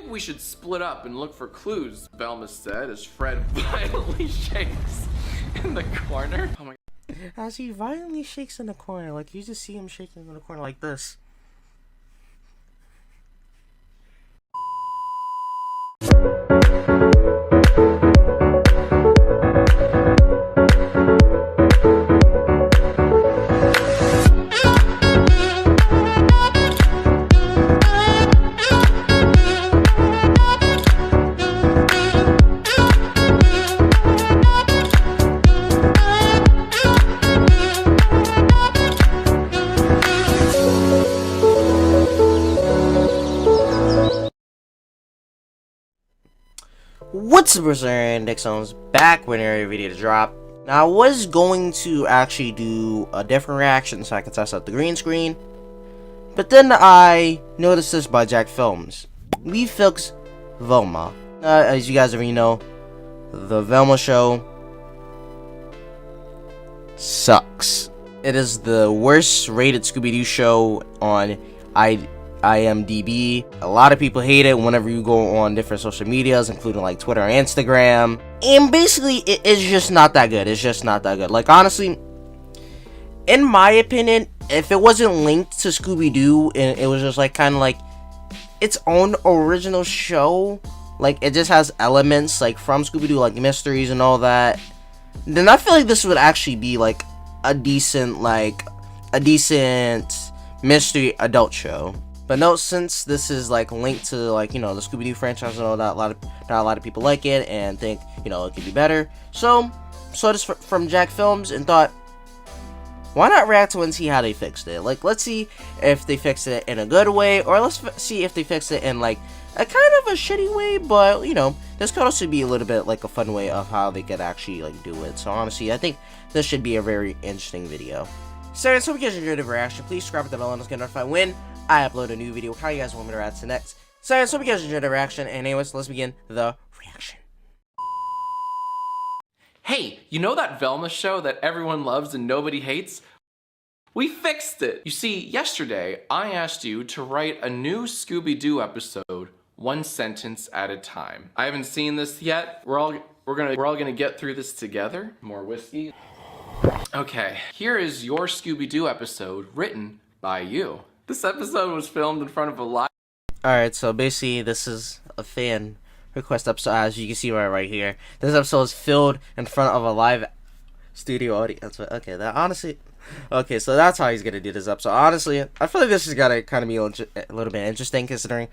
We should split up and look for clues, Velma said as Fred violently shakes in the corner. Oh my god. As he violently shakes in the corner, like you just see him shaking in the corner like this. What's up, and Dixon's back with another video to drop. Now, I was going to actually do a different reaction so I could test out the green screen, but then I noticed this by Jack Films. We fix Velma. As you guys already know, the Velma show sucks. It is the worst rated Scooby-Doo show on IMDb. A lot of people hate it whenever you go on different social medias, including like Twitter and Instagram. And basically, it's just not that good. It's just not that good. Like, honestly, in my opinion, if it wasn't linked to Scooby-Doo and it was just like kind of like its own original show, like it just has elements like from Scooby-Doo, like mysteries and all that, then I feel like this would actually be like a decent mystery adult show. But no, since this is like linked to like, you know, the Scooby-Doo franchise and all that, not a lot of people like it and think, you know, it could be better. So this from Jack Films and thought, why not react to it and see how they fixed it? Like, let's see if they fixed it in a good way, or let's see if they fixed it in like a kind of a shitty way. But you know, this could also be a little bit like a fun way of how they could actually like do it. So honestly, I think this should be a very interesting video. So if you guys enjoyed the reaction, please subscribe to the bell and get notified when I upload a new video. How you guys want me to react to next? So if you guys enjoyed the reaction, and anyways, let's begin the reaction. Hey, you know that Velma show that everyone loves and nobody hates? We fixed it! You see, yesterday, I asked you to write a new Scooby-Doo episode, one sentence at a time. I haven't seen this yet. We're all gonna get through this together. More whiskey. Okay, here is your Scooby-Doo episode written by you. This episode was filmed in front of a live... Alright, so basically this is a fan request episode, as you can see right here. This episode is filmed in front of a live studio audience. Okay, that honestly... Okay, so that's how he's gonna do this episode. Honestly, I feel like this is gonna kind of be a little bit interesting, considering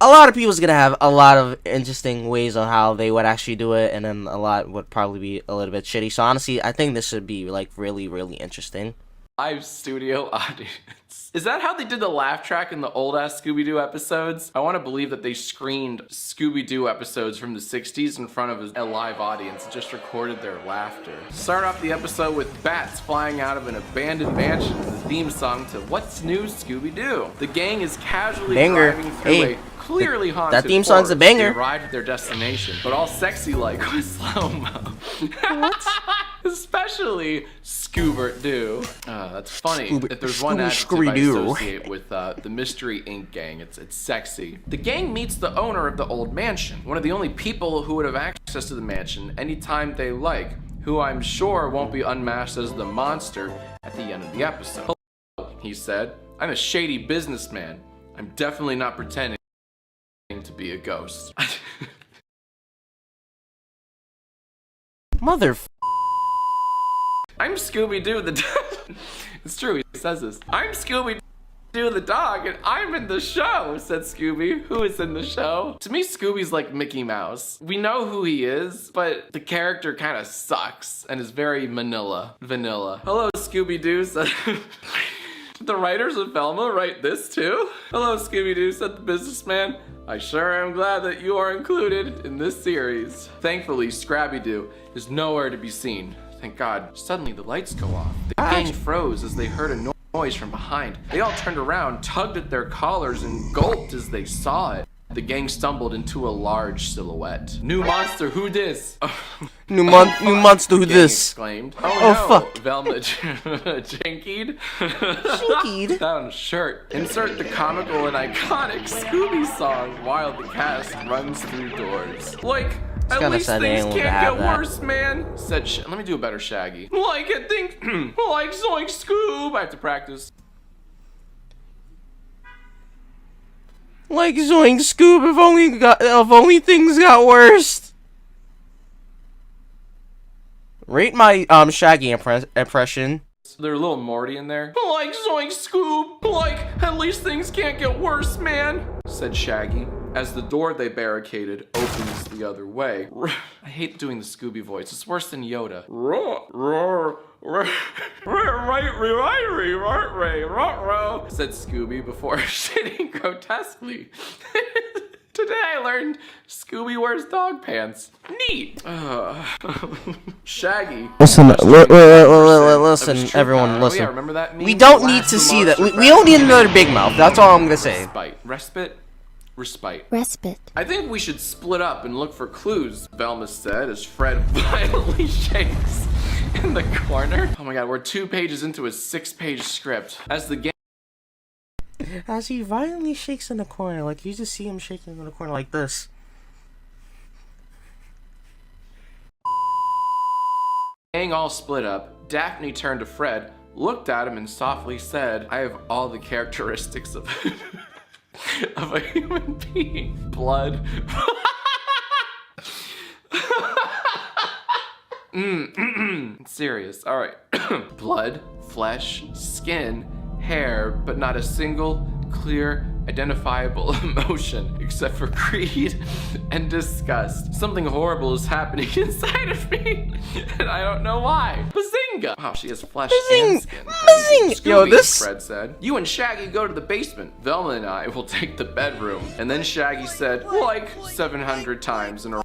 a lot of people's gonna have a lot of interesting ways on how they would actually do it, and then a lot would probably be a little bit shitty. So honestly, I think this should be like really, really interesting. Live studio audience. Is that how they did the laugh track in the old-ass Scooby-Doo episodes? I want to believe that they screened Scooby-Doo episodes from the 60s in front of a live audience and just recorded their laughter. Start off the episode with bats flying out of an abandoned mansion and the theme song to What's New, Scooby-Doo. The gang is casually driving through a clearly haunted that theme song's a banger. They arrived at their destination, but all sexy like with slow-mo. What? Especially Scoobert-Doo. That's funny. If there's one adjective I associate with the Mystery Inc. gang, it's sexy. The gang meets the owner of the old mansion, one of the only people who would have access to the mansion anytime they like, who I'm sure won't be unmasked as the monster at the end of the episode. Hello, he said. I'm a shady businessman. I'm definitely not pretending to be a ghost. Mother. I'm Scooby-Doo the dog. It's true, he says this. I'm Scooby-Doo the dog, and I'm in the show, said Scooby, who is in the show. To me, Scooby's like Mickey Mouse. We know who he is, but the character kind of sucks and is very vanilla. Hello, Scooby-Doo, said... Did the writers of Velma write this too? Hello, Scooby-Doo, said the businessman. I sure am glad that you are included in this series. Thankfully, Scrappy-Doo is nowhere to be seen. Thank God. Suddenly, the lights go off. The gang froze as they heard a noise from behind. They all turned around, tugged at their collars, and gulped as they saw it. The gang stumbled into a large silhouette. New monster, who dis? New monster, who Gang this? exclaimed. Oh, no. fuck. Velma jinkied. Jinkied? Down shirt. Insert the comical and iconic Scooby song while the cast runs through doors. Like, at kinda least sad they things ain't can't have get that. worse, man. Said let me do a better Shaggy. Like, I think, like Zoink Scoob. I have to practice. Like Zoink Scoob, if only things got worse. Rate my Shaggy impression. There's a little Morty in there. Like Zoink Scoob. Like, at least things can't get worse, man. Said Shaggy as the door they barricaded opens the other way. I hate doing the Scooby voice. It's worse than Yoda. Roar, roar, roar, said Scooby before shitting grotesquely. Today I learned Scooby wears dog pants. Neat. Shaggy. Listen, listen, everyone, listen. Yeah, remember that meme? We don't need Blast to the see that. monster We don't need another Big Mouth. That's all I'm gonna say. Respite. Respite. Respite. I think we should split up and look for clues, Velma said as Fred violently shakes in the corner. Oh my god, we're 2 pages into a 6-page script. As he violently shakes in the corner, like you just see him shaking in the corner like this. Gang all split up, Daphne turned to Fred, looked at him and softly said, I have all the characteristics of of a human being. Blood. Serious. All right. Blood, flesh, skin, hair, but not a single clear, identifiable emotion except for greed and disgust. Something horrible is happening inside of me, and I don't know why. Bazinga! Wow, she has flesh and skin. Bazing! Yo, this. Fred said. You and Shaggy go to the basement. Velma and I will take the bedroom. And then Shaggy said, like 700 times in a row.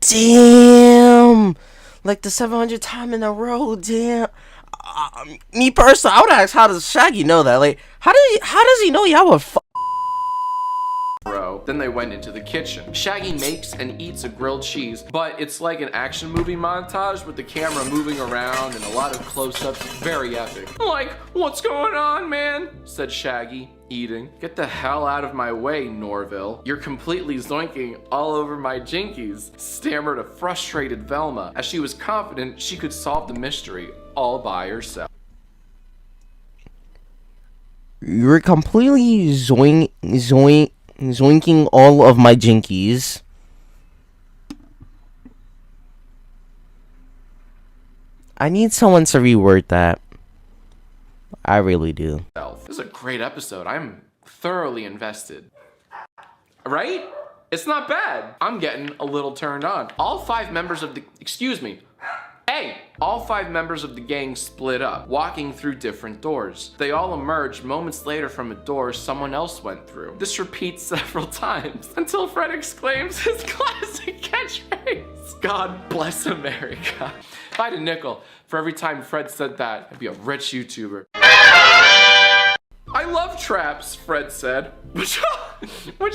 Damn! Like the 700th time in a row, damn. Me personally, I would ask, how does Shaggy know that? Like, how does he know y'all would Then they went into the kitchen. Shaggy makes and eats a grilled cheese, but it's like an action movie montage with the camera moving around and a lot of close-ups. Very epic. Like, what's going on, man? Said Shaggy, eating. Get the hell out of my way, Norville. You're completely zoinking all over my jinkies, stammered a frustrated Velma, as she was confident she could solve the mystery all by herself. You're completely zoinking all of my jinkies. I need someone to reword that. I really do. This is a great episode. I'm thoroughly invested. Right? It's not bad. I'm getting a little turned on. All 5 members of the... Excuse me. Hey! All 5 members of the gang split up, walking through different doors. They all emerged moments later from a door someone else went through. This repeats several times, until Fred exclaims his classic catchphrase. God bless America. If I had a nickel for every time Fred said that, I'd be a rich YouTuber. I love traps, Fred said, which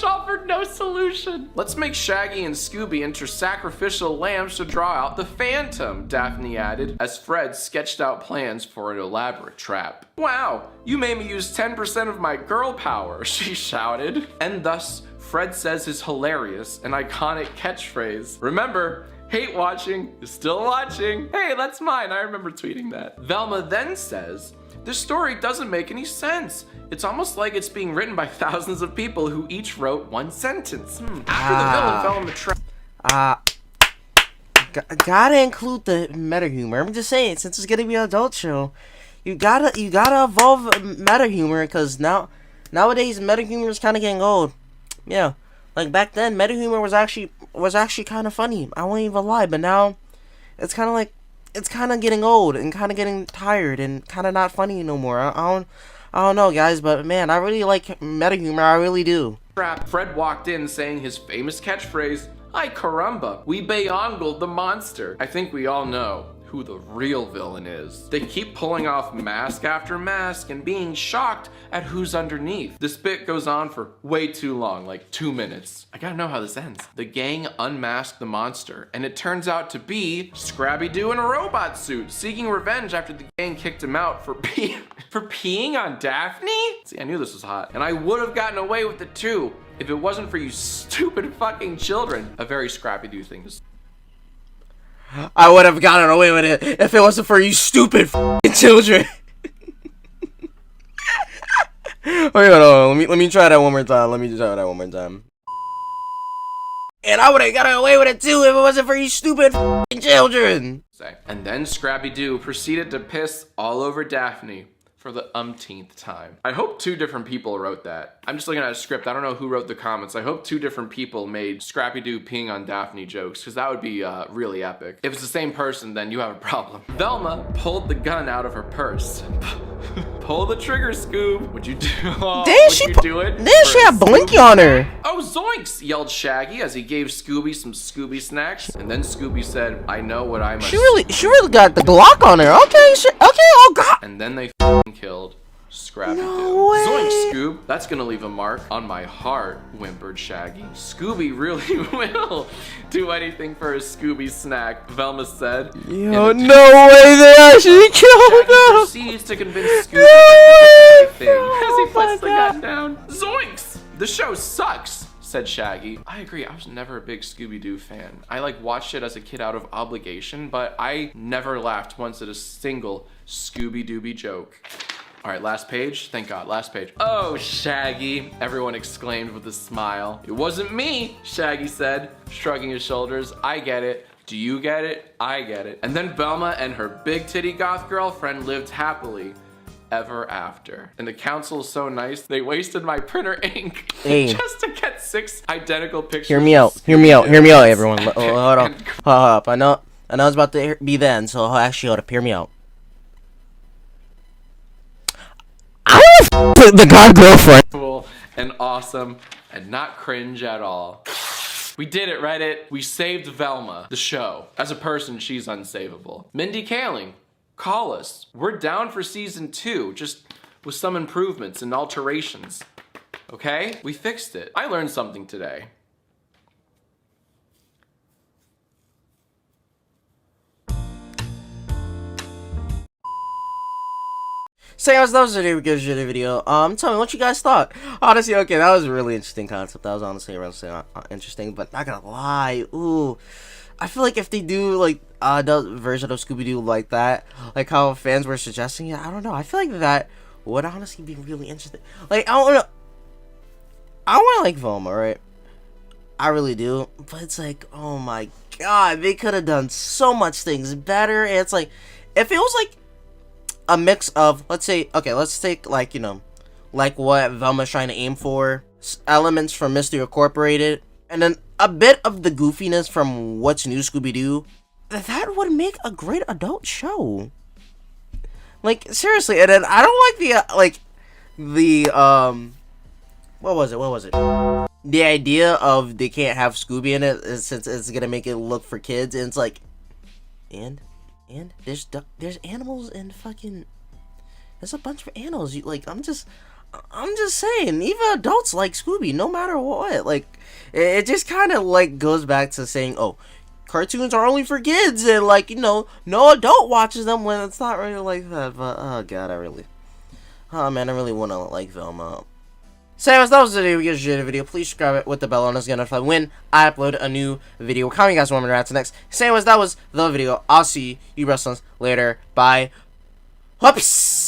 offered no solution. Let's make Shaggy and Scooby enter sacrificial lambs to draw out the Phantom, Daphne added, as Fred sketched out plans for an elaborate trap. Wow, you made me use 10% of my girl power, she shouted. And thus, Fred says his hilarious and iconic catchphrase. Remember, hate watching is still watching. Hey, that's mine, I remember tweeting that. Velma then says, this story doesn't make any sense. It's almost like it's being written by thousands of people who each wrote one sentence. After the villain fell in the trap. Gotta include the meta humor. I'm just saying, since it's gonna be an adult show, you gotta evolve meta humor, because nowadays meta humor is kind of getting old. Yeah, like back then, meta humor was actually kind of funny. I won't even lie, but now it's kind of like. It's kind of getting old and kind of getting tired and kind of not funny no more. I don't know, guys, but man, I really like meta humor. I really do. Fred walked in saying his famous catchphrase, "Ay caramba, we beyangled the monster." I think we all know who the real villain is. They keep pulling off mask after mask and being shocked at who's underneath. This bit goes on for way too long, like 2 minutes. I gotta know how this ends. The gang unmasked the monster, and it turns out to be Scrappy-Doo in a robot suit, seeking revenge after the gang kicked him out for peeing on Daphne? See, I knew this was hot. And I would have gotten away with it too, if it wasn't for you stupid fucking children. A very Scrappy-Doo thing to say. I would have gotten away with it if it wasn't for you stupid children. Wait, hold on. Let me try that one more time. And I would have gotten away with it too if it wasn't for you stupid children. And then Scrappy-Doo proceeded to piss all over Daphne for the umpteenth time. I hope 2 different people wrote that. I'm just looking at a script. I don't know who wrote the comments. I hope 2 different people made Scrappy-Doo peeing on Daphne jokes, because that would be really epic. If it's the same person, then you have a problem. Velma pulled the gun out of her purse. Pull the trigger, Scoob. Would you do? Oh, do it? Didn't she have Blinky on her? Oh, zoinks! Yelled Shaggy as he gave Scooby some Scooby snacks. And then Scooby said, "I know what I must." She really got the Glock on her. Okay, oh god. And then they killed Scrappy-Doo. No way. Zoinks, Scoob. That's gonna leave a mark on my heart, whimpered Shaggy. Scooby really will do anything for a Scooby snack, Velma said. Yo, no way they actually killed Shaggy him. proceeds to convince Scooby to do the thing as he puts the gun down. Zoinks! The show sucks, said Shaggy. I agree, I was never a big Scooby-Doo fan. I watched it as a kid out of obligation, but I never laughed once at a single Scooby-Dooby joke. All right, last page. Thank God, last page. Oh, Shaggy, everyone exclaimed with a smile. It wasn't me, Shaggy said, shrugging his shoulders. I get it. Do you get it? I get it. And then Velma and her big titty goth girlfriend lived happily ever after. And the council is so nice, they wasted my printer ink just to get 6 identical pictures. Hear me out, everyone. Hold up. I know it's about to be the end, so actually hold up, hear me out. I was the god girlfriend. Cool and awesome and not cringe at all. We did it, Reddit. We saved Velma, the show. As a person, she's unsavable. Mindy Kaling, call us. We're down for season 2, just with some improvements and alterations. Okay? We fixed it. I learned something today. So guys, that was a really good video. Tell me what you guys thought. Honestly, okay, that was a really interesting concept. That was honestly really interesting, but not gonna lie, ooh, I feel like if they do like the version of Scooby-Doo like that, like how fans were suggesting it, I don't know. I feel like that would honestly be really interesting. Like I want to like Velma, right? I really do, but it's like, oh my god, they could have done so much things better. And it's like, if it was like a mix of, let's say, okay, let's take like, you know, like what Velma's trying to aim for, elements from Mystery Incorporated, and then a bit of the goofiness from What's New Scooby-Doo, that would make a great adult show. Like, seriously. And then I don't like the what was it? The idea of they can't have Scooby in it since it's gonna make it look for kids, and it's like, and there's animals and fucking, there's a bunch of animals. I'm just saying, even adults like Scooby, no matter what. Like, it just kind of like goes back to saying, oh, cartoons are only for kids, and like, you know, no adult watches them, when it's not really like that. But oh god, I really want to like Velma. So anyways, that was the video. If you guys enjoyed the video, please subscribe with the bell on to get notified when I upload a new video. Comment you guys want me to react to next. So anyways, that was the video. I'll see you wrestlers later. Bye. Whoops.